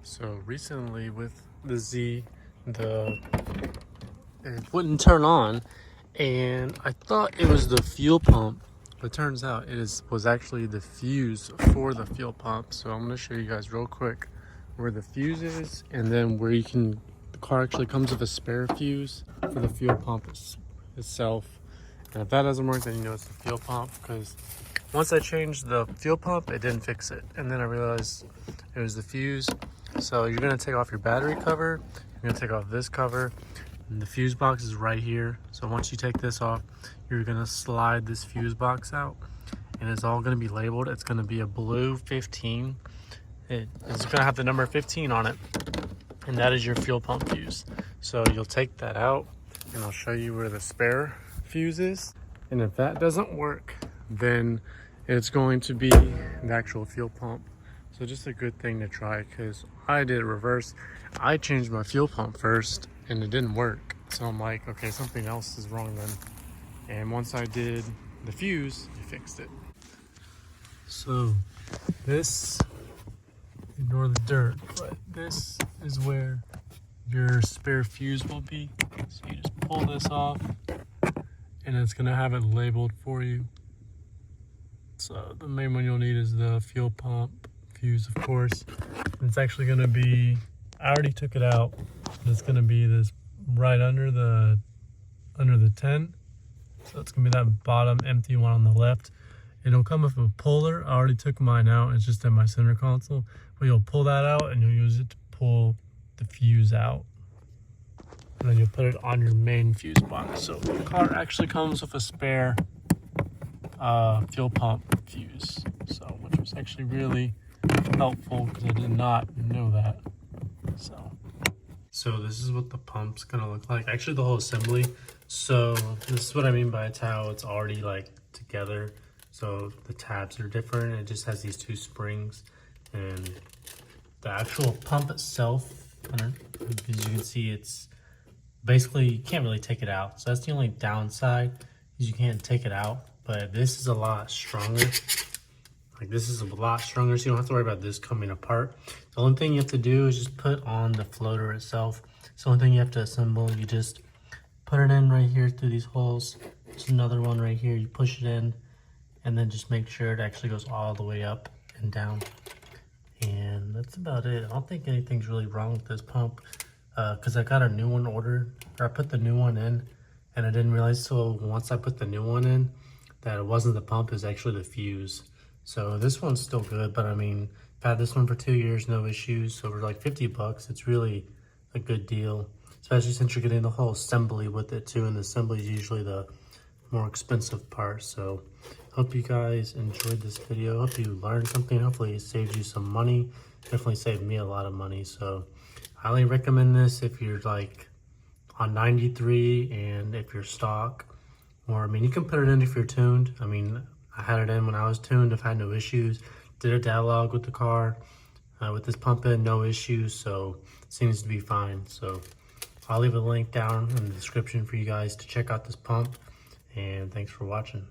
So recently with the Z, it wouldn't turn on, and I thought it was the fuel pump, but it turns out was actually the fuse for the fuel pump. So I'm gonna show you guys real quick where the fuse is, and then where the car actually comes with a spare fuse for the fuel pump itself. And if that doesn't work, then you know it's the fuel pump, because once I changed the fuel pump, it didn't fix it. And then I realized it was the fuse. So you're gonna take off your battery cover, you're gonna take off this cover, and the fuse box is right here. So once you take this off, you're gonna slide this fuse box out, and it's all gonna be labeled. It's gonna be a blue 15. It's gonna have the number 15 on it, and that is your fuel pump fuse. So you'll take that out, and I'll show you where the spare fuse is. And if that doesn't work, then it's going to be the actual fuel pump. So just a good thing to try, because I did it reverse. I changed my fuel pump first and it didn't work. So I'm like, okay, something else is wrong then. And once I did the fuse, it fixed it. So this, ignore the dirt, but this is where your spare fuse will be. So you just pull this off and it's gonna have it labeled for you. So the main one you'll need is the fuel pump fuse, of course. It's actually going to be, I already took it out, but it's going to be this right under the 10. So it's going to be that bottom empty one on the left. It'll come with a puller. I already took mine out. It's just in my center console. But you'll pull that out and you'll use it to pull the fuse out. And then you'll put it on your main fuse box. So the car actually comes with a spare fuel pump fuse. So, which was actually really helpful, because I did not know that. So this is what the pump's gonna look like. Actually, the whole assembly. So this is what I mean by it's how it's already like together. So the tabs are different. It just has these two springs, and the actual pump itself, as you can see, it's basically, you can't really take it out. So that's the only downside, is you can't take it out. But this is a lot stronger. Like, this is a lot stronger, so you don't have to worry about this coming apart. The only thing you have to do is just put on the floater itself. It's the only thing you have to assemble. You just put it in right here through these holes. There's another one right here. You push it in, and then just make sure it actually goes all the way up and down. And that's about it. I don't think anything's really wrong with this pump, because I got a new one ordered, or I put the new one in, and I didn't realize till once I put the new one in that it wasn't the pump, it was actually the fuse. So this one's still good, but I mean, I've had this one for 2 years, no issues. So for like 50 bucks, it's really a good deal, especially since you're getting the whole assembly with it too. And the assembly is usually the more expensive part. So hope you guys enjoyed this video. Hope you learned something. Hopefully it saved you some money. Definitely saved me a lot of money. So I highly recommend this if you're like on 93 and if you're stock. Or I mean, you can put it in if you're tuned. I mean, I had it in when I was tuned. I've had no issues. Did a dialogue with the car with this pump in, no issues. So it seems to be fine. So I'll leave a link down in the description for you guys to check out this pump. And thanks for watching.